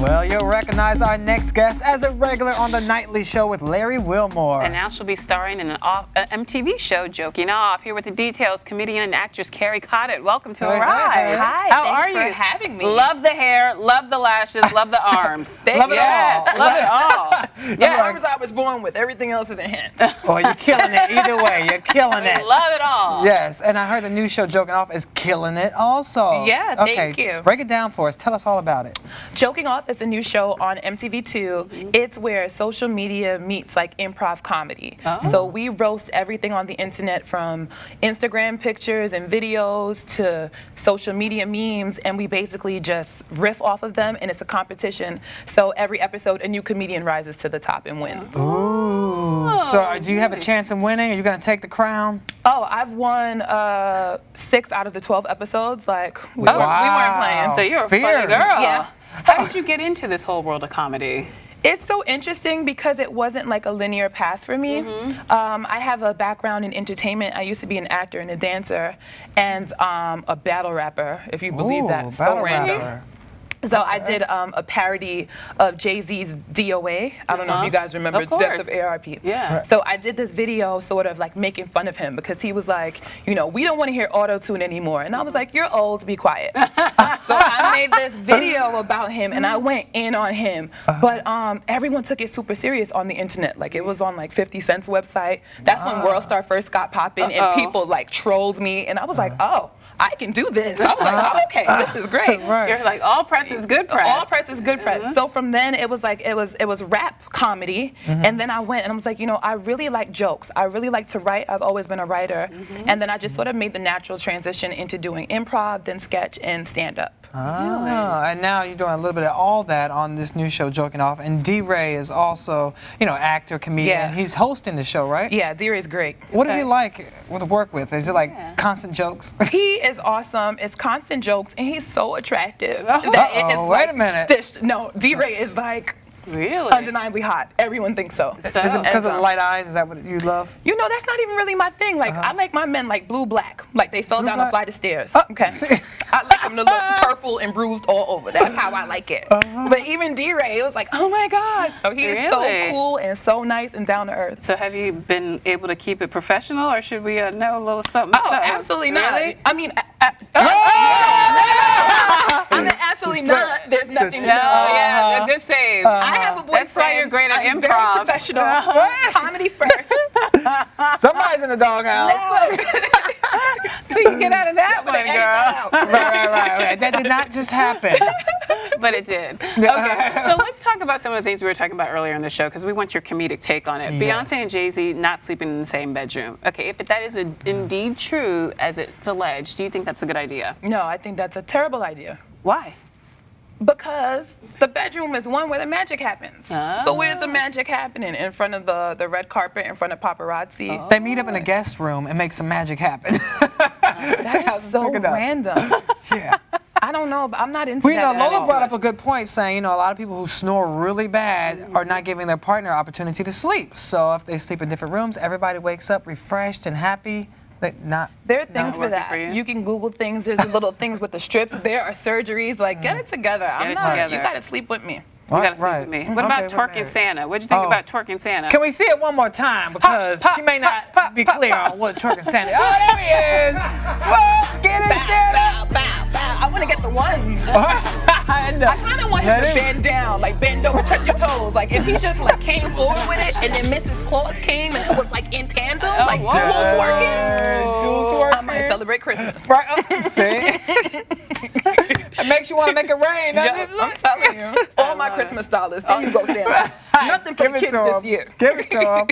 Well, you'll recognize our next guest as a regular on the Nightly Show with Larry Wilmore. And now she'll be starring in an MTV show, Joking Off. Here with the details, comedian and actress Kerry Coddett. Welcome to Arise. Hi, How thanks are you? for having me. Love the hair, love the lashes, love the arms. Love it all. Love it all. The arms I was born with. Everything else is enhanced. Oh, you're killing it. Either way, you're killing it. Love it all. Yes, and I heard the new show Joking Off is killing it also. Yeah, thank you. Break it down for us. Tell us all about it. Joking Off is a new show on MTV2. It's where social media meets like improv comedy. So we roast everything on the internet, from Instagram pictures and videos to social media memes, and we basically just riff off of them, and it's a competition. So every episode, a new comedian rises to the top and wins. Ooh. So do you have a chance in winning? Are you going to take the crown? Oh, I've won 6 out of the 12 episodes. Like, we weren't playing. So you're a Fierce. funny girl. Yeah. How did you get into this whole world of comedy? It's so interesting because it wasn't like a linear path for me. I have a background in entertainment. I used to be an actor and a dancer and a battle rapper, if you believe that. So battle random. rapper. So I did a parody of Jay-Z's DOA. I don't know if you guys remember Death of ARP. Yeah. So I did this video sort of like making fun of him because he was like, you know, we don't want to hear auto-tune anymore. And I was like, you're old, be quiet. So I made this video about him and I went in on him. But everyone took it super serious on the internet. Like, it was on like 50 Cent's website. That's when World Star first got popping and people like trolled me. And I was like, oh, I can do this. I was like, oh, okay, this is great. You're like, all press is good press. All press is good press. So from then it was like it was rap comedy, and then I went and I was like, you know, I really like jokes. I really like to write. I've always been a writer, and then I just sort of made the natural transition into doing improv, then sketch, and stand up. And now you're doing a little bit of all that on this new show, Joking Off. And D-Ray is also, you know, actor, comedian. Yeah. He's hosting the show, right? Yeah, D-Ray's great. What is he like to work with? Is it like constant jokes? He is awesome. It's constant jokes, and he's so attractive. Wait a minute. No, D-Ray is like really undeniably hot. Everyone thinks so. Is it because of the light eyes? Is that what you love? You know, that's not even really my thing. Like, I like my men like blue-black. Like, they fell down a flight of stairs. Okay. I like them to look purple and bruised all over. That's how I like it. But even D-Ray, it was like, oh my God. So he is so cool and so nice and down to earth. So have you been able to keep it professional, or should we know a little something? Oh, absolutely not. Really? I mean, I mean, absolutely not. There's nothing to know. Yeah, good save. I have a boyfriend. That's why you're great at I'm improv. Very professional. Comedy first. Somebody's in the doghouse. So you get out of that one, girl. Right. That did not just happen. But it did. Okay, so let's talk about some of the things we were talking about earlier in the show, because we want your comedic take on it. Yes. Beyonce and Jay-Z not sleeping in the same bedroom. Okay, if that is indeed true, as it's alleged, do you think that's a good idea? No, I think that's a terrible idea. Why? Because the bedroom is one where the magic happens. So where's the magic happening? In front of the red carpet, in front of paparazzi? They meet up in a guest room and make some magic happen. That is so random. Yeah. I don't know, but I'm not into Well, you know, that. Lola brought up a good point, saying, you know, a lot of people who snore really bad are not giving their partner opportunity to sleep. So if they sleep in different rooms, everybody wakes up refreshed and happy. There are things for that. You can Google things. There's little things with the strips. There are surgeries. Like, get it together. You got to sleep with me. You got to sleep with me. What about twerking Santa? What'd you think about twerking Santa? Can we see it one more time? Because she may not be clear on what twerking Santa. Oh, there he is. Whoa, get it, Santa. Bow. I want to get the ones. I kind of want him to bend down, like bend over, touch your toes. Like, if he just like came forward with it, and then Mrs. Claus came and it was like in tandem, like dual twerking. I might celebrate Christmas. Right. See? It makes you want to make it rain, doesn't it? I'm telling you. All my Christmas dollars. There you go, Santa. Nothing for the kids this year. Give it to him.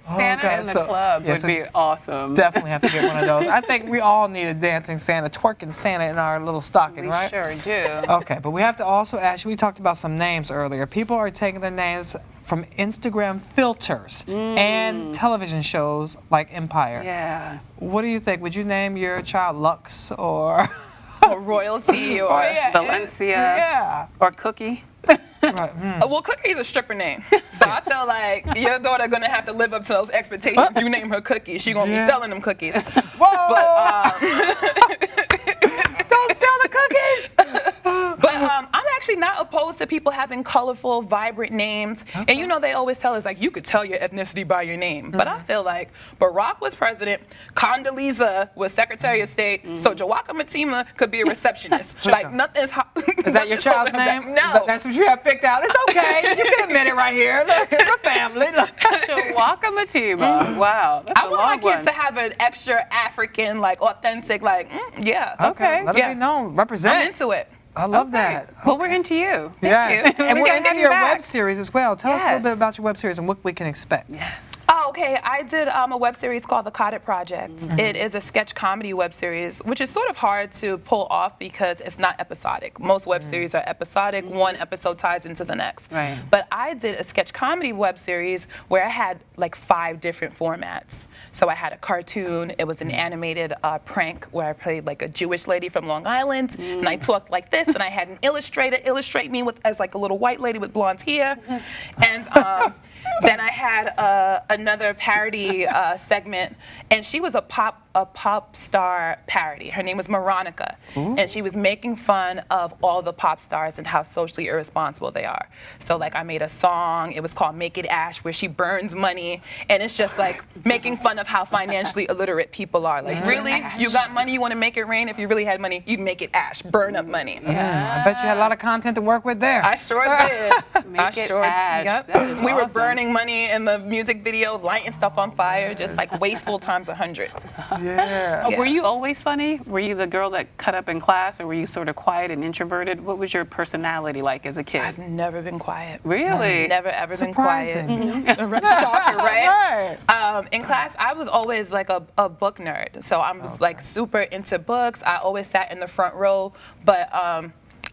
Santa in the club would be awesome. Definitely have to get one of those. I think we all need a dancing Santa, twerking Santa in our little stocking, right? We sure do. Okay, but we have to also ask you, we talked about some names earlier. People are taking their names from Instagram filters and television shows like Empire. Yeah. What do you think? Would you name your child Lux or Royalty or Valencia or Cookie? Right. Well, Cookie's a stripper name, so I feel like your daughter gonna have to live up to those expectations. You name her Cookie, she gonna be selling them cookies. Whoa! But don't sell the cookies. but I'm actually not opposed to people having colorful, vibrant names. And you know, they always tell us, like, you could tell your ethnicity by your name. But I feel like Barack was president, Condoleezza was Secretary of State, so Jawaka Matima could be a receptionist. Like, nothing's Is that your child's name? No. That's what you have picked out. It's okay. You can admit it right here. Look, it's a family. Look. Chewbacca Matima. Wow. That's I a want my long kids one. to have an extra African, like, authentic, like, yeah. Okay. Let it Yeah. be known. Represent. I'm into it. I love that. Well, we're into you. Yes. And We we're gotta into have you your back. web series as well. Tell us a little Yes. bit about your web series and what we can expect. Yes. Oh, okay. I did a web series called The Coddett Project. It is a sketch comedy web series, which is sort of hard to pull off because it's not episodic. Most web series are episodic. One episode ties into the next. Right. But I did a sketch comedy web series where I had like 5 different formats. So I had a cartoon. It was an animated prank where I played like a Jewish lady from Long Island, and I talked like this. And I had an illustrator illustrate me as like a little white lady with blonde hair, and. Then I had another parody segment, and she was a pop star parody. Her name was Veronica, and she was making fun of all the pop stars and how socially irresponsible they are. So like I made a song, it was called Make It Ash, where she burns money, and it's just like making fun of how financially illiterate people are. Like, really? You got money, you want to make it rain? If you really had money, you'd make it ash, burn up money. I bet you had a lot of content to work with there. I sure did. Make it ash. Yep. That is We were awesome. burning money in the music video, lighting stuff on fire, just like wasteful times 100. Yeah. Were you always funny? Were you the girl that cut up in class, or were you sort of quiet and introverted? What was your personality like as a kid? I've never been quiet. Really? Never ever Surprising. been quiet. Shocker, right? In class, I was always like a book nerd. So I was like super into books. I always sat in the front row, but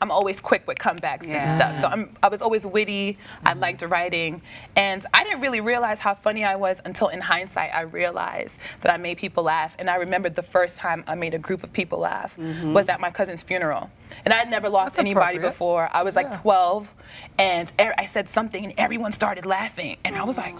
I'm always quick with comebacks and stuff. So I was always witty. I liked writing. And I didn't really realize how funny I was until in hindsight I realized that I made people laugh. And I remembered the first time I made a group of people laugh was at my cousin's funeral. And I had never lost That's anybody appropriate. before. I was like 12, and I said something and everyone started laughing. And I was like,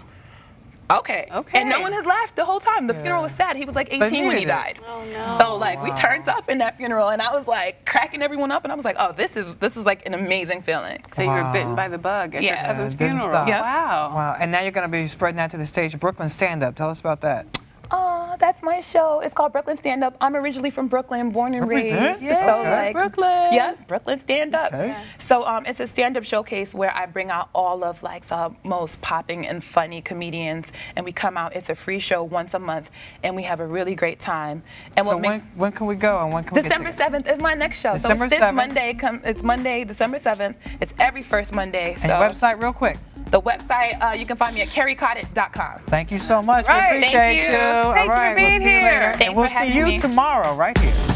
okay. And no one had laughed the whole time. The funeral was sad. He was like 18 when he needed it. died. Oh, no. So like we turned up in that funeral, and I was like cracking everyone up, and I was like, oh, this is like an amazing feeling. So you were bitten by the bug at your Yeah. cousin's Didn't funeral. stop. Yeah. Wow. Wow. And now you're going to be spreading that to the stage. Brooklyn Stand Up. Tell us about that. Oh, that's my show. It's called Brooklyn Stand Up. I'm originally from Brooklyn, born and Represent? raised. So Okay. like Brooklyn. Yeah, Brooklyn Stand Up. Okay. So it's a stand-up showcase where I bring out all of like the most popping and funny comedians, and we come out. It's a free show once a month, and we have a really great time. And So what makes when can we go and when can we December get tickets? 7th is my next show. December so it's this 7th. Monday. It's Monday, December 7th. It's every first Monday. And So your website real quick. the website, you can find me at kerrycoddett.com. Thank you so much. Right. We appreciate Thank you. you. Thank you All for right, being we'll see you here. later. Thanks and we'll for having see you me. tomorrow right here.